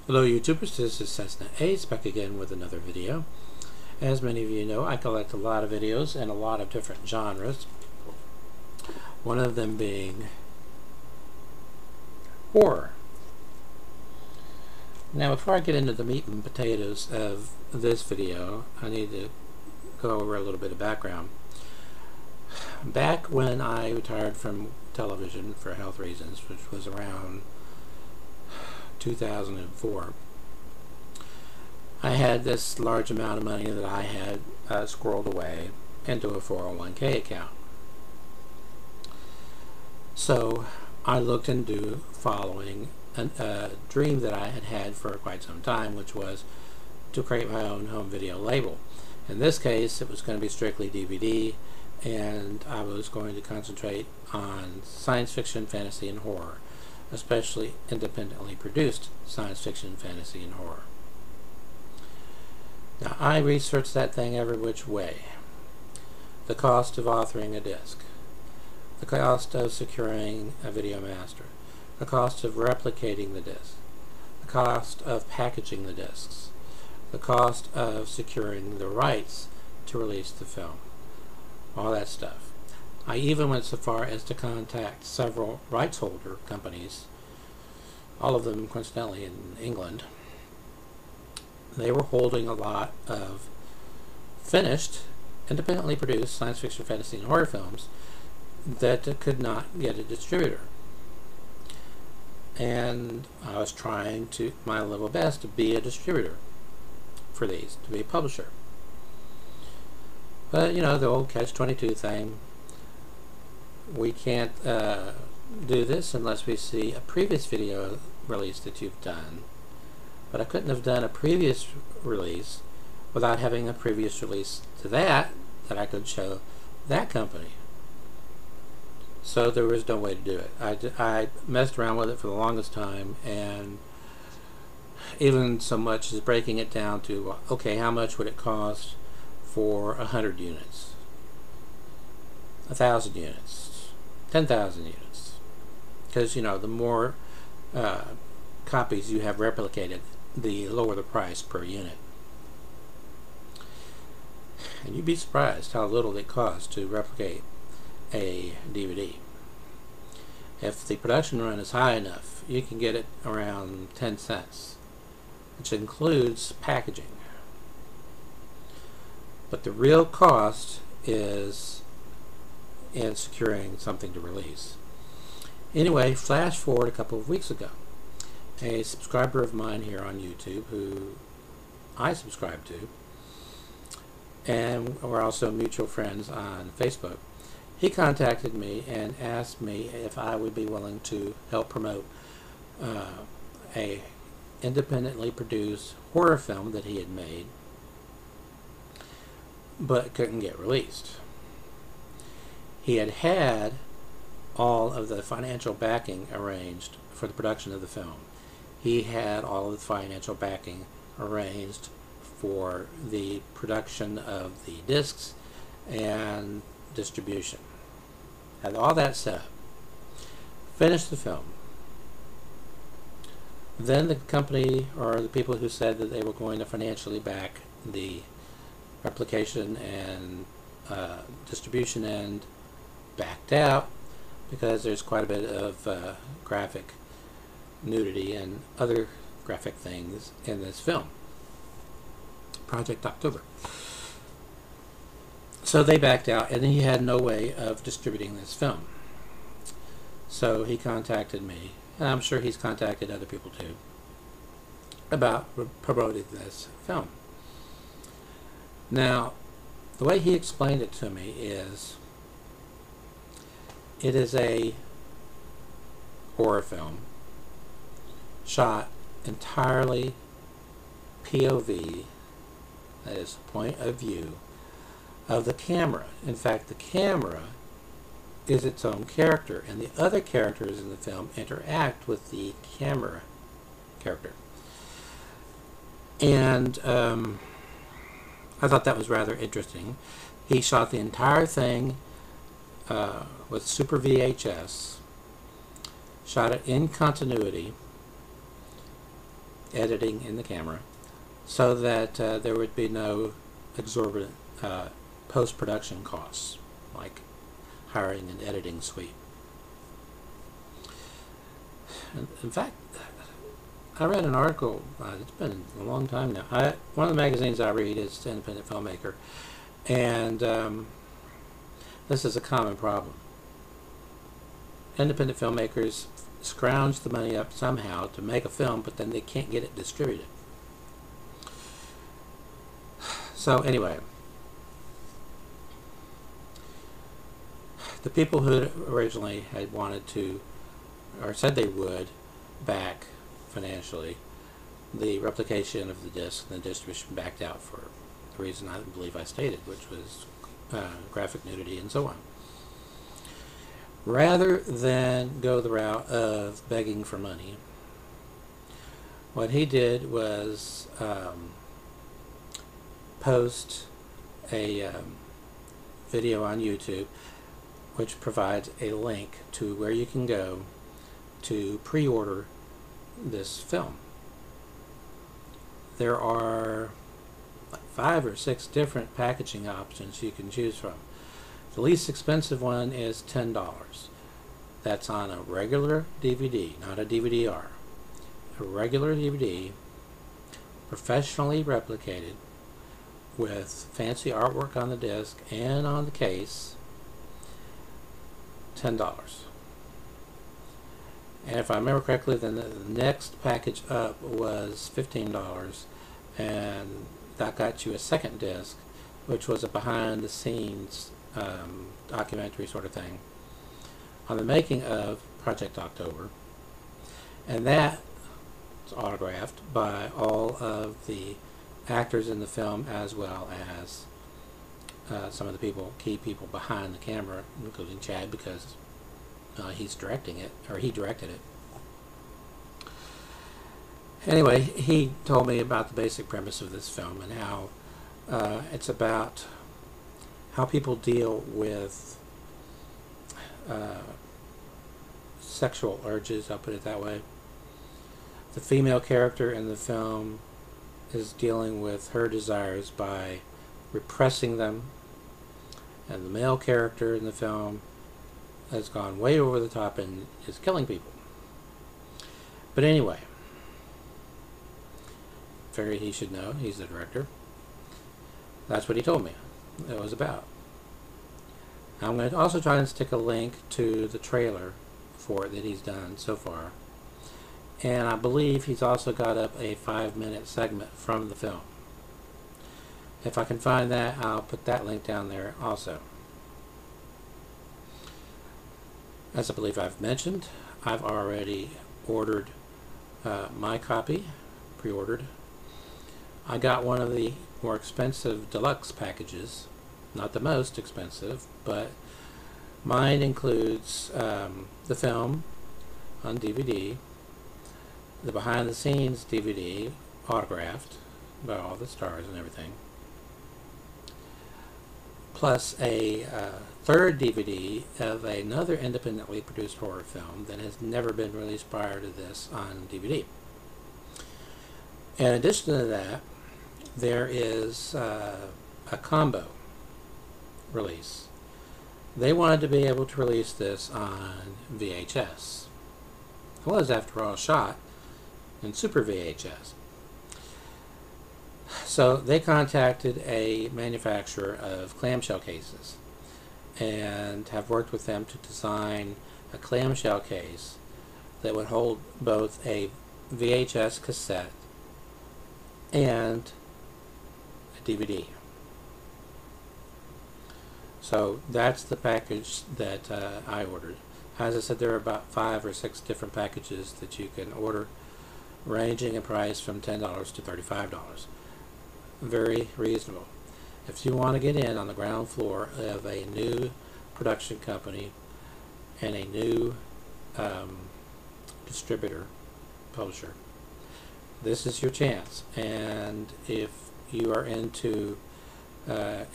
Hello YouTubers, this is Cessna Ace back again with another video. As many of you know, I collect a lot of videos in a lot of different genres. One of them being horror. Now before I get into the meat and potatoes of this video, I need to go over a little bit of background. Back when I retired from television for health reasons, which was around 2004, I had this large amount of money that I had squirreled away into a 401k account. So I looked into following a dream that I had had for quite some time, which was to create my own home video label. In this case, it was going to be strictly DVD, and I was going to concentrate on science fiction, fantasy, and horror, especially independently produced science fiction, fantasy, and horror. Now, I researched that thing every which way. The cost of authoring a disc, the cost of securing a video master, the cost of replicating the disc, the cost of packaging the discs, the cost of securing the rights to release the film, all that stuff. I even went so far as to contact several rights holder companies, all of them coincidentally in England. They were holding a lot of finished, independently produced science fiction, fantasy, and horror films that could not get a distributor. And I was trying to my level best to be a distributor for these, to be a publisher. But you know, the old catch-22 thing, we can't do this unless we see a previous video release that you've done. But I couldn't have done a previous release without having a previous release to that I could show that company. So there was no way to do it. I messed around with it for the longest time, and even so much as breaking it down to, okay, how much would it cost for 100 units, 1,000 units, 10,000 units? Because, you know, the more copies you have replicated, the lower the price per unit. And you'd be surprised how little it costs to replicate a DVD. If the production run is high enough, you can get it around 10 cents, which includes packaging. But the real cost is in securing something to release. Anyway, flash forward a couple of weeks ago. A subscriber of mine here on YouTube, who I subscribe to, and we're also mutual friends on Facebook, he contacted me and asked me if I would be willing to help promote a independently produced horror film that he had made but couldn't get released. He had all of the financial backing arranged for the production of the film. He had all of the financial backing arranged for the production of the discs and distribution. Had all that set up. Finished the film. Then the company, or the people who said that they were going to financially back the replication and distribution end, backed out because there's quite a bit of graphic nudity and other graphic things in this film. Project October. So they backed out, and he had no way of distributing this film. So he contacted me, and I'm sure he's contacted other people too, about promoting this film. Now, the way he explained it to me is, it is a horror film shot entirely POV, that is, point of view of the camera. In fact, the camera is its own character, and the other characters in the film interact with the camera character. And I thought that was rather interesting. He shot the entire thing with Super VHS, shot it in continuity, editing in the camera, so that there would be no exorbitant post-production costs, like hiring an editing suite. In fact, I read an article, it's been a long time now. One of the magazines I read is Independent Filmmaker, and this is a common problem. Independent filmmakers scrounge the money up somehow to make a film, but then they can't get it distributed. So anyway, the people who originally had wanted to, or said they would, back financially the replication of the disc and the distribution, backed out for the reason I believe I stated, which was graphic nudity and so on. Rather than go the route of begging for money, what he did was post a video on YouTube which provides a link to where you can go to pre-order this film. There are like 5 or 6 different packaging options you can choose from. The least expensive one is $10. That's on a regular DVD, not a DVD-R. A regular DVD, professionally replicated, with fancy artwork on the disc and on the case, $10. And if I remember correctly, then the next package up was $15, and that got you a second disc, which was a behind-the-scenes documentary sort of thing on the making of Project October, and that is autographed by all of the actors in the film, as well as some of the key people behind the camera, including Chad, because he's directing it, or he directed it. Anyway, he told me about the basic premise of this film and how it's about how people deal with sexual urges, I'll put it that way. The female character in the film is dealing with her desires by repressing them, and the male character in the film has gone way over the top and is killing people. But anyway, figured he should know, he's the director. That's what he told me it was about. I'm going to also try and stick a link to the trailer for it that he's done so far. And I believe he's also got up a 5-minute segment from the film. If I can find that, I'll put that link down there also. As I believe I've mentioned, I've already ordered my copy, pre-ordered. I got one of the more expensive deluxe packages, not the most expensive, but mine includes the film on DVD, the behind-the-scenes DVD, autographed by all the stars and everything, plus a third DVD of another independently produced horror film that has never been released prior to this on DVD. In addition to that, there is a combo release. They wanted to be able to release this on VHS. It was, after all, shot in Super VHS. So they contacted a manufacturer of clamshell cases and have worked with them to design a clamshell case that would hold both a VHS cassette and a DVD. So that's the package that I ordered. As I said, there are about 5 or 6 different packages that you can order, ranging in price from $10 to $35. Very reasonable. If you want to get in on the ground floor of a new production company and a new distributor, publisher, this is your chance. And if you are into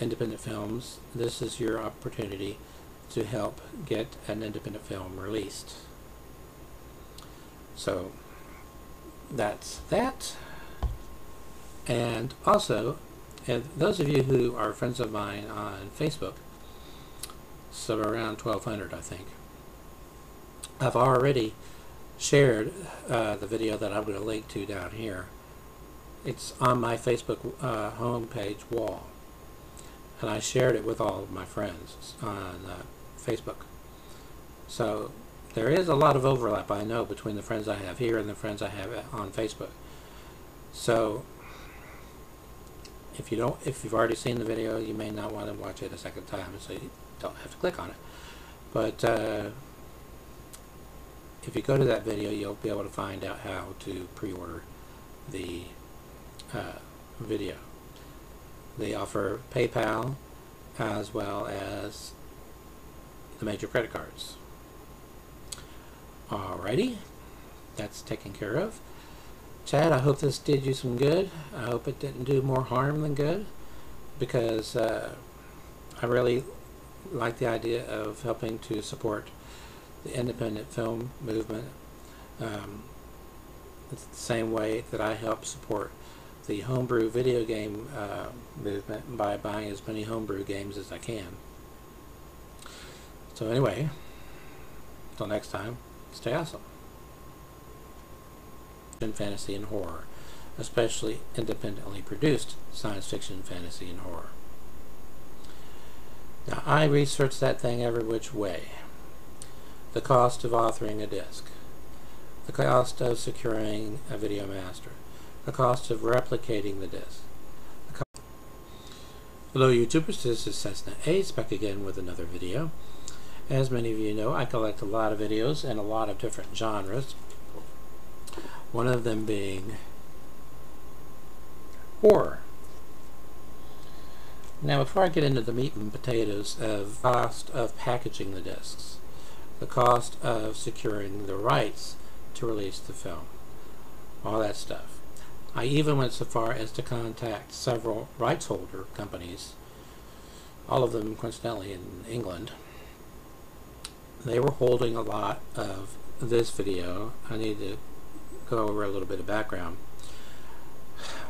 independent films, this is your opportunity to help get an independent film released. So that's that. And also, and those of you who are friends of mine on Facebook, so around 1,200 I think, I've already shared the video that I'm going to link to down here. It's on my Facebook homepage wall, and I shared it with all of my friends on Facebook. So there is a lot of overlap, I know, between the friends I have here and the friends I have on Facebook. So if you've already seen the video, you may not want to watch it a second time, so you don't have to click on it. But if you go to that video, you'll be able to find out how to pre-order the video. They offer PayPal as well as the major credit cards. Alrighty, that's taken care of. Chad, I hope this did you some good. I hope it didn't do more harm than good, because I really like the idea of helping to support the independent film movement. It's the same way that I help support the homebrew video game movement by buying as many homebrew games as I can. So anyway, until next time, stay awesome. Fantasy and horror, especially independently produced science fiction, fantasy, and horror. Now, I researched that thing every which way. The cost of authoring a disc, the cost of securing a video master, the cost of replicating the disc. Hello YouTubers, this is Cessna Ace back again with another video. As many of you know, I collect a lot of videos in a lot of different genres. One of them being horror. Now, before I get into the meat and potatoes of the cost of packaging the discs, the cost of securing the rights to release the film, all that stuff, I even went so far as to contact several rights holder companies, all of them coincidentally in England. They were holding a lot of this video. I need to go over a little bit of background.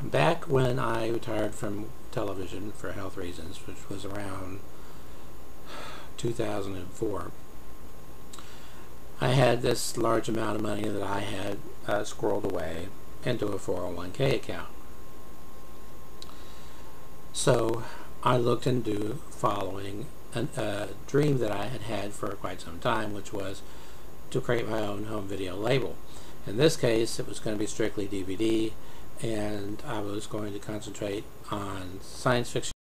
Back when I retired from television for health reasons, which was around 2004, I had this large amount of money that I had squirreled away into a 401k account. So I looked into following a dream that I had had for quite some time, which was to create my own home video label. In this case, it was going to be strictly DVD, and I was going to concentrate on science fiction